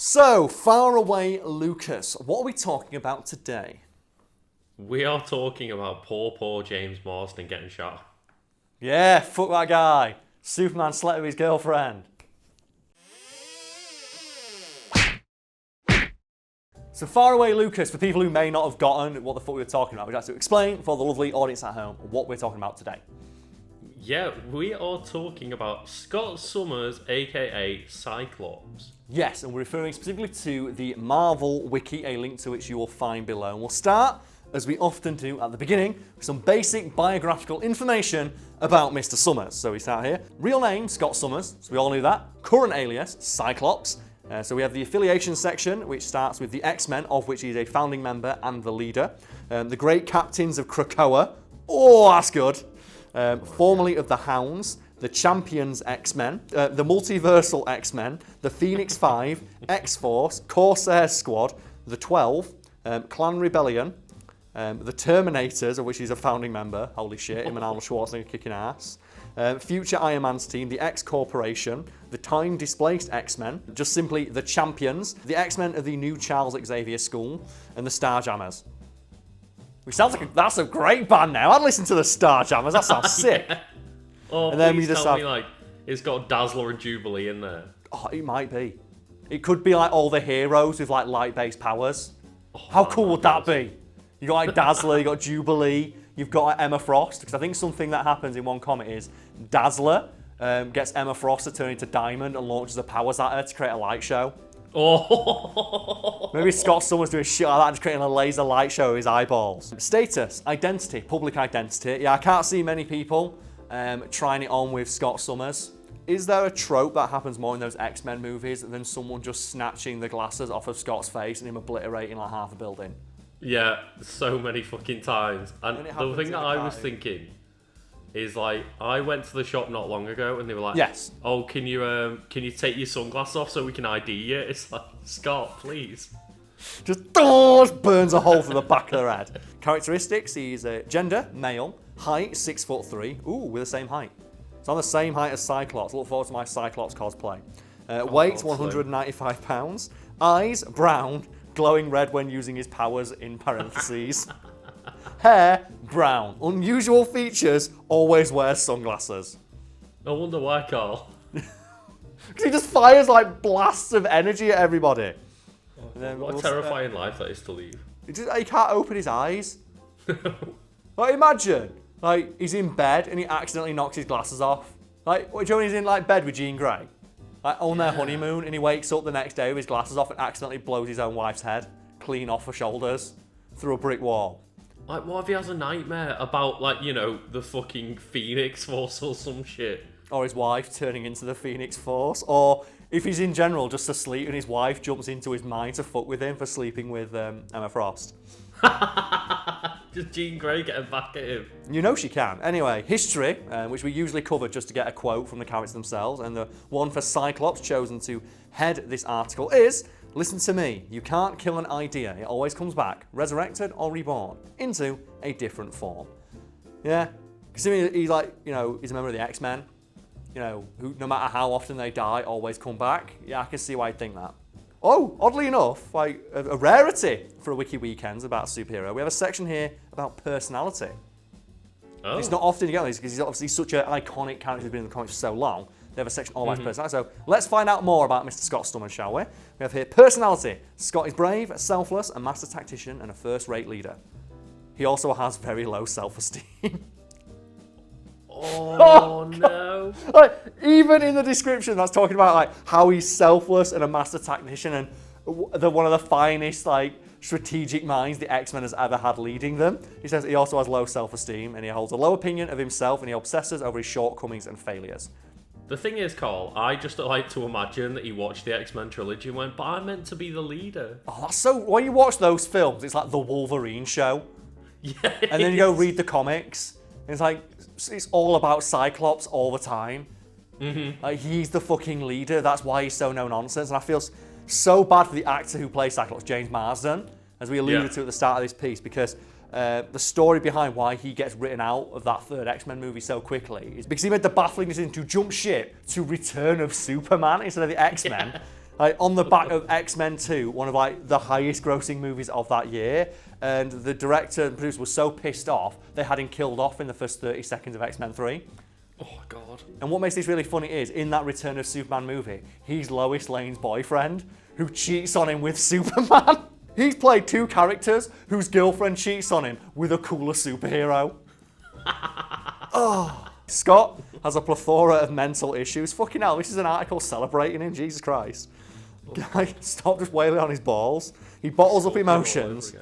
So, far away Lucas, what are we talking about today? We are talking about poor James Marsden getting shot. Yeah, fuck that guy. Superman slept with his girlfriend. So, far away Lucas, for people who may not have gotten what the fuck we were talking about, we'd have to explain for the lovely audience at home what we're talking about today. Yeah, we are talking about Scott Summers, aka Cyclops. Yes, and we're referring specifically to the Marvel Wiki, a link to which you will find below. And we'll start, as we often do at the beginning, with some basic biographical information about Mr. Summers. So we start here. Real name, Scott Summers, so we all knew that. Current alias, Cyclops. So we have the Affiliation section, which starts with the X-Men, of which he is a founding member and the leader. The Great Captains of Krakoa. Oh, that's good. Formerly of the Hounds, the Champions X-Men, the Multiversal X-Men, the Phoenix 5, X-Force, Corsair Squad, the 12, Clan Rebellion, the Terminators, of which he's a founding member. Holy shit, him and Arnold Schwarzenegger kicking ass. Future Iron Man's team, the X Corporation, the Time Displaced X-Men, just simply the Champions, the X-Men of the new Charles Xavier School, and the Starjammers. Which sounds like that's a great band now. I'd listen to the Starjammers. That sounds sick. Yeah. Oh, and then please we just tell have, me, like, it's got Dazzler and Jubilee in there. Oh, it might be. It could be like all the heroes with like light-based powers. Oh, How cool would that be? You got like Dazzler, you got Jubilee, you've got like, Emma Frost. Because I think something that happens in one comic is Dazzler gets Emma Frost to turn into Diamond and launches her powers at her to create a light show. Oh. Maybe Scott Summers doing shit like that, just creating a laser light show with his eyeballs. Status, identity, public identity. Yeah, I can't see many people trying it on with Scott Summers. Is there a trope that happens more in those X-Men movies than someone just snatching the glasses off of Scott's face and him obliterating like half a building? Yeah, so many fucking times. And the thing that I was thinking is like, I went to the shop not long ago and they were like, yes. Oh, can you take your sunglasses off so we can ID you? It's like, Scott, please. Just burns a hole through the back of their head. Characteristics, he's a gender, male, height 6'3". Ooh, we're the same height. It's on the same height as Cyclops. Look forward to my Cyclops cosplay. Weight, 195 pounds. Eyes, brown, glowing red when using his powers in parentheses. Hair, brown. Unusual features, always wears sunglasses. I wonder why, Karl. Because he just fires like blasts of energy at everybody. What a terrifying life that is to lead. He can't open his eyes. Like, imagine, like, he's in bed and he accidentally knocks his glasses off. Like, what, do you know when he's in like bed with Jean Grey? Like, on their honeymoon, and he wakes up the next day with his glasses off and accidentally blows his own wife's head clean off her shoulders through a brick wall. Like, what if he has a nightmare about, like, you know, the fucking Phoenix Force or some shit? Or his wife turning into the Phoenix Force. Or if he's in general just asleep and his wife jumps into his mind to fuck with him for sleeping with Emma Frost. Just Jean Grey getting back at him. You know she can. Anyway, history, which we usually cover just to get a quote from the characters themselves, and the one for Cyclops chosen to head this article is, listen to me, you can't kill an idea. It always comes back, resurrected or reborn, into a different form. Yeah, because he's like, you know, he's a member of the X-Men, you know, who no matter how often they die, always come back. Yeah, I can see why you'd think that. Oh, oddly enough, like a rarity for a Wiki Weekends about superhero, we have a section here about personality. Oh. It's not often you get this because he's obviously such an iconic character who's been in the comics for so long. They have a section all about personality. So let's find out more about Mr. Scott Summers, shall we? We have here personality. Scott is brave, selfless, a master tactician, and a first-rate leader. He also has very low self-esteem. Oh no! Like, even in the description, that's talking about like how he's selfless and a master tactician and one of the finest like strategic minds the X-Men has ever had leading them. He says he also has low self-esteem and he holds a low opinion of himself and he obsesses over his shortcomings and failures. The thing is, Karl, I just like to imagine that he watched the X-Men trilogy and went, but I'm meant to be the leader. Oh, that's so... When you watch those films, it's like the Wolverine show. Yeah. And then you go read the comics. And it's like, it's all about Cyclops all the time. Mm-hmm. Like, he's the fucking leader. That's why he's so no-nonsense. And I feel so bad for the actor who plays Cyclops, James Marsden, as we alluded to at the start of this piece, because the story behind why he gets written out of that third X-Men movie so quickly is because he made the baffling decision to jump ship to Return of Superman instead of the X-Men. Like on the back of X-Men 2, one of like the highest grossing movies of that year, and the director and producer was so pissed off they had him killed off in the first 30 seconds of X-Men 3. Oh God. And what makes this really funny is, in that Return of Superman movie, he's Lois Lane's boyfriend who cheats on him with Superman. He's played two characters whose girlfriend cheats on him with a cooler superhero. Oh, Scott has a plethora of mental issues. Fucking hell, this is an article celebrating him, Jesus Christ. Guy, stop just wailing on his balls. He bottles up emotions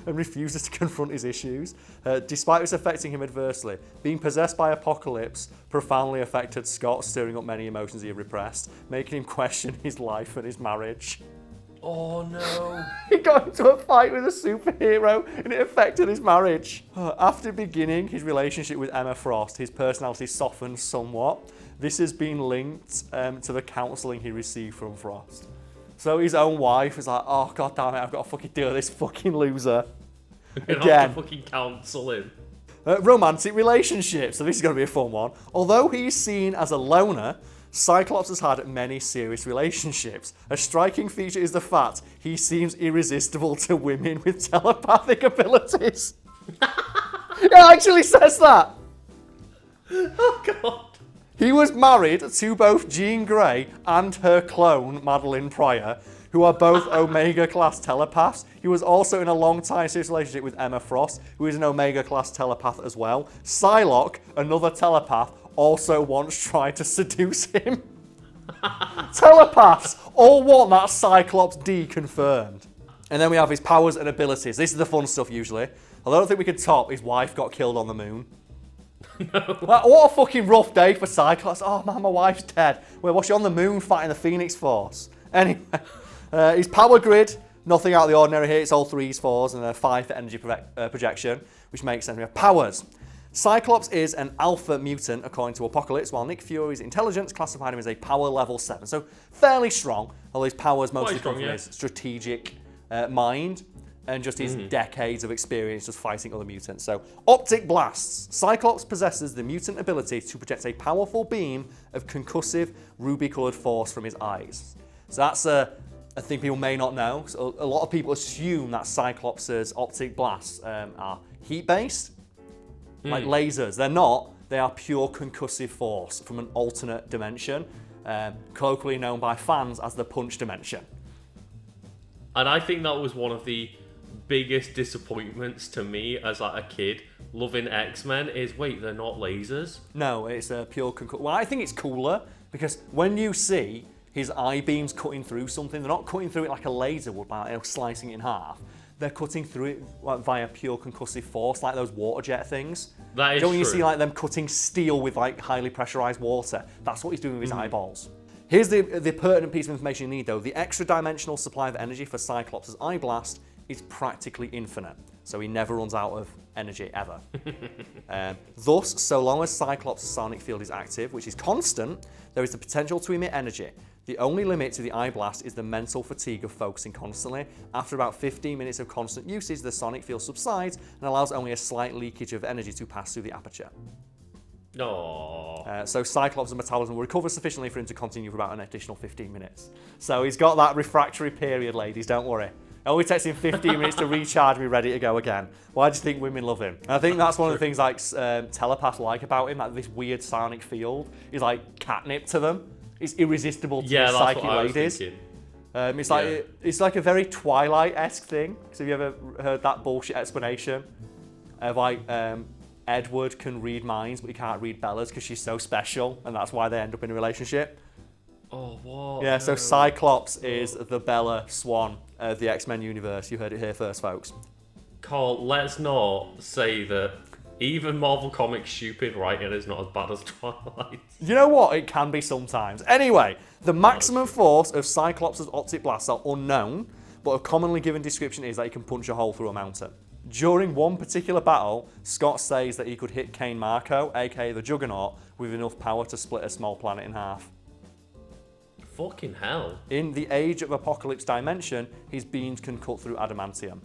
and refuses to confront his issues. Despite this affecting him adversely, being possessed by Apocalypse profoundly affected Scott, stirring up many emotions he had repressed, making him question his life and his marriage. Oh no. He got into a fight with a superhero and it affected his marriage. After beginning his relationship with Emma Frost, his personality softened somewhat. This has been linked to the counselling he received from Frost. So his own wife is like, oh god damn it, I've got to fucking deal with this fucking loser. Again. Have to fucking counsel him. Romantic relationship. So this is going to be a fun one. Although he's seen as a loner, Cyclops has had many serious relationships. A striking feature is the fact he seems irresistible to women with telepathic abilities. It actually says that. Oh god. He was married to both Jean Grey and her clone, Madeline Pryor, who are both Omega-class telepaths. He was also in a long-time serious relationship with Emma Frost, who is an Omega-class telepath as well. Psylocke, another telepath, also once tried to seduce him. Telepaths all want that Cyclops D confirmed. And then we have his powers and abilities. This is the fun stuff usually. Although I don't think we could top his wife got killed on the moon. No. Like, what a fucking rough day for Cyclops. Oh man, my wife's dead. Well, was she on the moon fighting the Phoenix Force? Anyway, his power grid, nothing out of the ordinary here. It's all 3s, 4s, and a 5 for energy projection, which makes sense. We have powers. Cyclops is an alpha mutant according to Apocalypse, while Nick Fury's intelligence classified him as a power level 7. So fairly strong, although his powers mostly come from his strategic mind and just his decades of experience just fighting other mutants. So optic blasts. Cyclops possesses the mutant ability to project a powerful beam of concussive ruby-coloured force from his eyes. So that's a thing people may not know. So a lot of people assume that Cyclops' optic blasts are heat-based. Like lasers. They're not. They are pure concussive force from an alternate dimension, colloquially known by fans as the punch dimension. And I think that was one of the biggest disappointments to me as like a kid loving X-Men is, wait, they're not lasers? No, it's a pure concussive. Well, I think it's cooler because when you see his eye beams cutting through something, they're not cutting through it like a laser would by slicing it in half. They're cutting through it like, via pure concussive force, like those water jet things. That is Don't you true. see like them cutting steel with like highly pressurized water? That's what he's doing with his eyeballs. Here's the pertinent piece of information you need though. The extra dimensional supply of energy for Cyclops' eye blast is practically infinite. So he never runs out of energy ever. Thus, so long as Cyclops' sonic field is active, which is constant, there is the potential to emit energy. The only limit to the eye blast is the mental fatigue of focusing constantly. After about 15 minutes of constant usage, the sonic field subsides and allows only a slight leakage of energy to pass through the aperture. So Cyclops' metabolism will recover sufficiently for him to continue for about an additional 15 minutes. So he's got that refractory period, ladies, don't worry. It only takes him 15 minutes to recharge and be ready to go again. Why do you think women love him? And I think that's one of the things like telepaths like about him, like this weird sonic field is like catnip to them. It's irresistible to psyche ladies. It's like a very Twilight-esque thing. So have you ever heard that bullshit explanation of like Edward can read minds, but he can't read Bella's because she's so special, and that's why they end up in a relationship? Oh, what? Yeah, so Cyclops is the Bella Swan of the X-Men universe. You heard it here first, folks. Karl, let's not say that even Marvel Comics stupid writing is not as bad as Twilight. You know what? It can be sometimes. Anyway, the maximum force of Cyclops' optic blasts are unknown, but a commonly given description is that he can punch a hole through a mountain. During one particular battle, Scott says that he could hit Kane Marco, aka the Juggernaut, with enough power to split a small planet in half. Fucking hell. In the Age of Apocalypse dimension, his beams can cut through adamantium.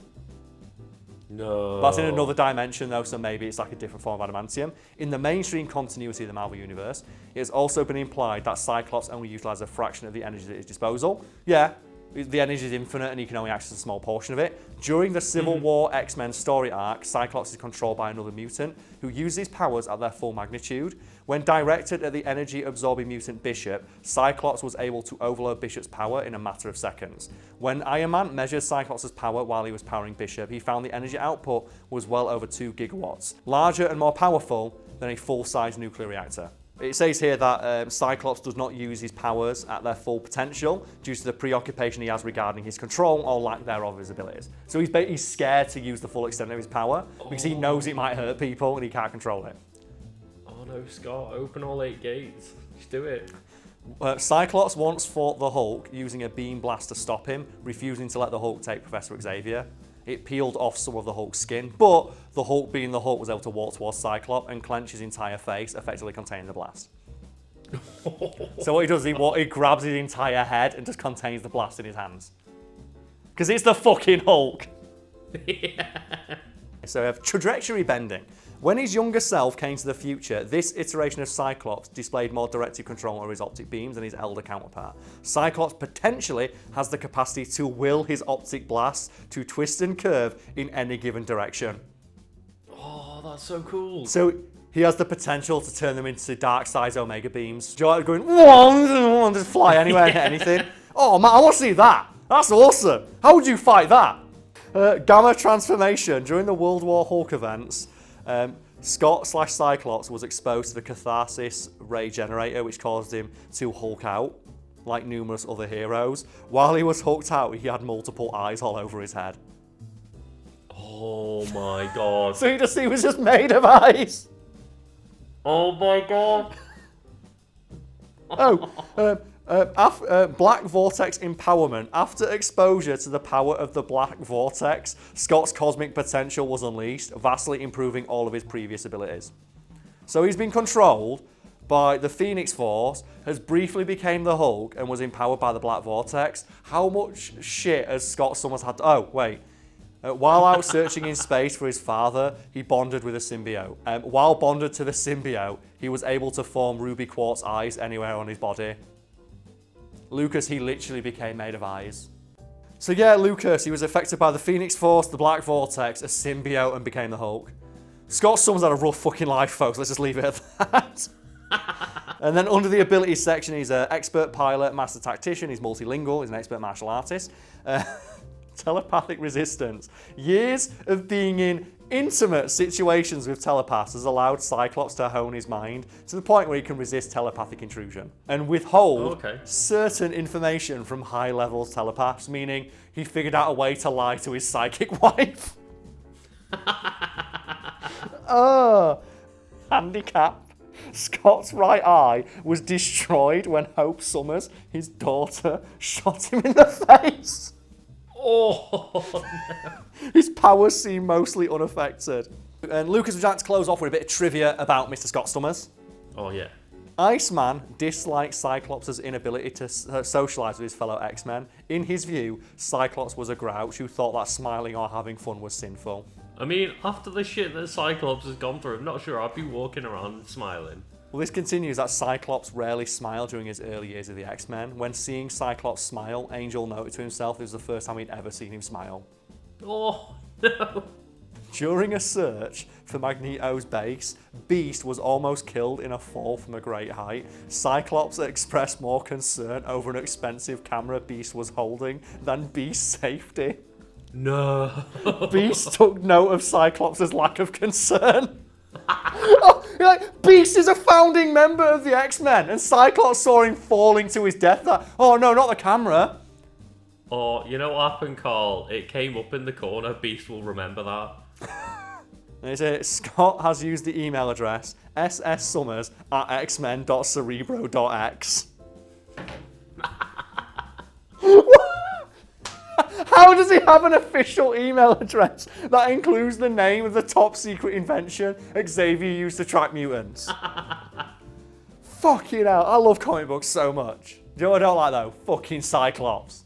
No. That's in another dimension though, so maybe it's like a different form of adamantium. In the mainstream continuity of the Marvel Universe, it has also been implied that Cyclops only utilises a fraction of the energy at his disposal. Yeah, the energy is infinite and he can only access a small portion of it. During the Civil War X-Men story arc, Cyclops is controlled by another mutant who uses his powers at their full magnitude. When directed at the energy-absorbing mutant Bishop, Cyclops was able to overload Bishop's power in a matter of seconds. When Iron Man measured Cyclops' power while he was powering Bishop, he found the energy output was well over 2 gigawatts, larger and more powerful than a full-size nuclear reactor. It says here that Cyclops does not use his powers at their full potential due to the preoccupation he has regarding his control or lack thereof of his abilities. So he's scared to use the full extent of his power because he knows it might hurt people and he can't control it. Oh no, Scott, open all 8 gates. Just do it. Cyclops once fought the Hulk using a beam blast to stop him, refusing to let the Hulk take Professor Xavier. It peeled off some of the Hulk's skin, but the Hulk, being the Hulk, was able to walk towards Cyclops and clench his entire face, effectively containing the blast. So what he does, he grabs his entire head and just contains the blast in his hands. Because it's the fucking Hulk. Yeah. So we have trajectory bending. When his younger self came to the future, this iteration of Cyclops displayed more directive control over his optic beams than his elder counterpart. Cyclops potentially has the capacity to will his optic blasts to twist and curve in any given direction. Oh, that's so cool. So he has the potential to turn them into dark size Omega beams. Do you like going, whoa, just fly anywhere and hit anything? Oh man, I want to see that. That's awesome. How would you fight that? Gamma transformation. During the World War Hulk events, Scott/Cyclops was exposed to the Catharsis ray generator, which caused him to Hulk out, like numerous other heroes. While he was hulked out, he had multiple eyes all over his head. Oh my god. So he was just made of eyes. Oh my god. Black Vortex empowerment. After exposure to the power of the Black Vortex, Scott's cosmic potential was unleashed, vastly improving all of his previous abilities. So he's been controlled by the Phoenix Force, has briefly became the Hulk, and was empowered by the Black Vortex. How much shit has Scott Summers had to... Oh, wait. While out searching in space for his father, he bonded with a symbiote. While bonded to the symbiote, he was able to form ruby quartz eyes anywhere on his body. Lucas, he literally became made of eyes. So yeah, Lucas, he was affected by the Phoenix Force, the Black Vortex, a symbiote, and became the Hulk. Scott Summers had a rough fucking life, folks. Let's just leave it at that. And then under the abilities section, he's an expert pilot, master tactician, he's multilingual, he's an expert martial artist. Telepathic resistance. Years of being in intimate situations with telepaths has allowed Cyclops to hone his mind to the point where he can resist telepathic intrusion and withhold certain information from high-level telepaths, meaning he figured out a way to lie to his psychic wife. Handicap. Scott's right eye was destroyed when Hope Summers, his daughter, shot him in the face. Oh, no. His powers seem mostly unaffected. And Lucas would like to close off with a bit of trivia about Mr. Scott Summers. Oh, yeah. Iceman disliked Cyclops' inability to socialise with his fellow X-Men. In his view, Cyclops was a grouch who thought that smiling or having fun was sinful. I mean, after the shit that Cyclops has gone through, I'm not sure I'd be walking around smiling. Well, this continues that Cyclops rarely smiled during his early years of the X-Men. When seeing Cyclops smile, Angel noted to himself it was the first time he'd ever seen him smile. Oh, no. During a search for Magneto's base, Beast was almost killed in a fall from a great height. Cyclops expressed more concern over an expensive camera Beast was holding than Beast's safety. No. Beast took note of Cyclops' lack of concern. Beast is a founding member of the X-Men, and Cyclops saw him falling to his death. Oh no, not the camera. Oh, you know what happened, Karl? It came up in the corner. Beast will remember that. Scott has used the email address sssummers@xmen.cerebro.x. How does he have an official email address that includes the name of the top secret invention Xavier used to track mutants? Fucking hell, I love comic books so much. Do you know what I don't like though? Fucking Cyclops.